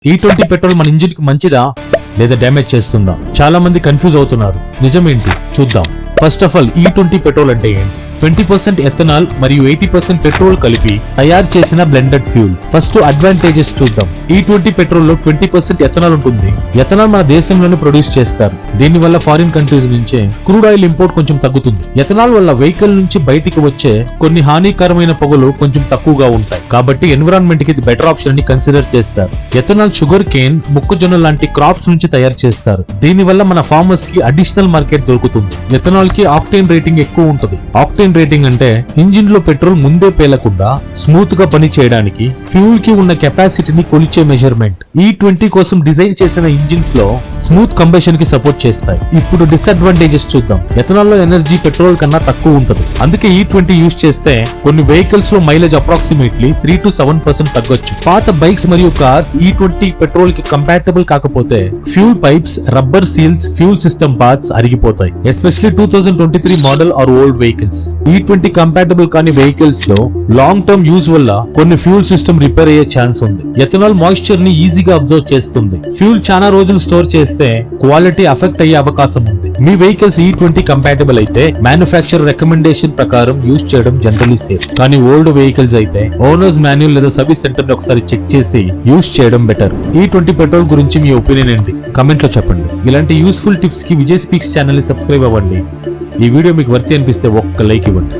E20 petrol మన engine కి మంచిదా లేదా డ్యామేజ్ చేస్తుందా? చాలా మంది కన్ఫ్యూజ్ అవుతున్నారు. నిజమేంటి చూద్దాం. First of all E20 petrol అంటే ఏంటి? 20% ఎథనాల్ మరియు 80% పెట్రోల్ కలిపి తయారు చేసిన బ్లెండెడ్ ఫ్యూల్. ఫస్ట్ అడ్వాంటేజెస్ చూద్దాం. E20 పెట్రోల్ లో 20% ఎథనాల్ ఉంటుంది. ఎథనాల్ మన దేశంలోనే ప్రొడ్యూస్ చేస్తారు. దీని వల్ల ఫారిన్ కంట్రీస్ నుంచే క్రూడ్ ఆయిల్ ఇంపోర్ట్ కొంచెం తగ్గుతుంది. ఎథనాల్ వల్ల వెహికల్ నుంచి బయటికి వచ్చే కొన్ని హానికరమైన పొగలు కొంచెం తక్కువగా ఉంటాయి. కాబట్టి ఎన్విరాన్మెంట్ కి ఇది బెటర్ ఆప్షన్ అని కన్సిడర్ చేస్తారు. ఎథనాల్ షుగర్ కేన్, మొక్కజొన్న లాంటి క్రాప్స్ నుంచి తయారు చేస్తారు. దీని వల్ల మన ఫార్మర్స్ కి అడిషనల్ మార్కెట్ దొరుకుతుంది. ఎథనాల్ కి ఆక్టేన్ రేటింగ్ ఎక్కువ ఉంటుంది. ఆక్టేన్ రేటింగ్ అంటే ఇంజిన్ లో పెట్రోల్ ముందే పేలకుండా స్మూత్ గా పని చేయడానికి ఫ్యూల్ కి ఉన్న కెపాసిటీని కొలిచే మెజర్మెంట్. E20 కోసం డిజైన్ చేసిన ఇంజిన్స్ లో స్మూత్ కంబషన్ కి సపోర్ట్ చేస్తాయి. ఇప్పుడు డిసడ్వాంటేజెస్ చూద్దాం. ఎథనాల్ లో ఎనర్జీ పెట్రోల్ కన్నా తక్కువ ఉంటుంది. అందుకే E20 యూజ్ చేస్తే కొన్ని వెహికల్స్ లో మైలేజ్ అప్రాక్సిమేట్లీ 3 to 7% తగ్గొచ్చు. పాత బైక్స్ మరియు కార్స్ E20 పెట్రోల్ కి కంపాటబుల్ కాకపోతే fuel pipes, rubber seals, fuel system parts అరిగిపోతాయి. Especially 2023 model or old vehicles. E20 compatible కాని వెహికల్స్ లో లాంగ్ టర్మ్ యూజ్ వల్ల కొన్ని ఫ్యూల్ సిస్టమ్ రిపేర్ అయ్యే ఛాన్స్ ఉంది. ఎథనాల్ మాయిశ్చర్ ని ఈజీగా అబ్జర్వ్ చేస్తుంది. ఫ్యూల్ చాలా రోజులు స్టోర్ చేస్తే క్వాలిటీ అఫెక్ట్ అయ్యే అవకాశం ఉంది. మీ వెహికల్స్ E20 కంపాటబుల్ అయితే మ్యానుఫ్యాక్చరర్ రికమెండేషన్ ప్రకారం యూజ్ చేయడం జనరలీ సేఫ్. కానీ ఓల్డ్ వెహికల్స్ అయితే ఓనర్స్ మాన్యువల్ లేదా సర్వీస్ సెంటర్ ని ఒకసారి చెక్ చేసి యూజ్ చేయడం బెటర్. E20 పెట్రోల్ గురించి మీ ఒపీనియన్ ఏంటి? కమెంట్ లో చెప్పండి. ఇలాంటి యూస్ఫుల్ టిప్స్ కి విజయ్ స్పీక్స్ ఛానల్ ని సబ్స్క్రైబ్ అవ్వండి. ఈ వీడియో మీకు వర్తి అనిపిస్తే ఒక్క లైక్ ఇవ్వండి.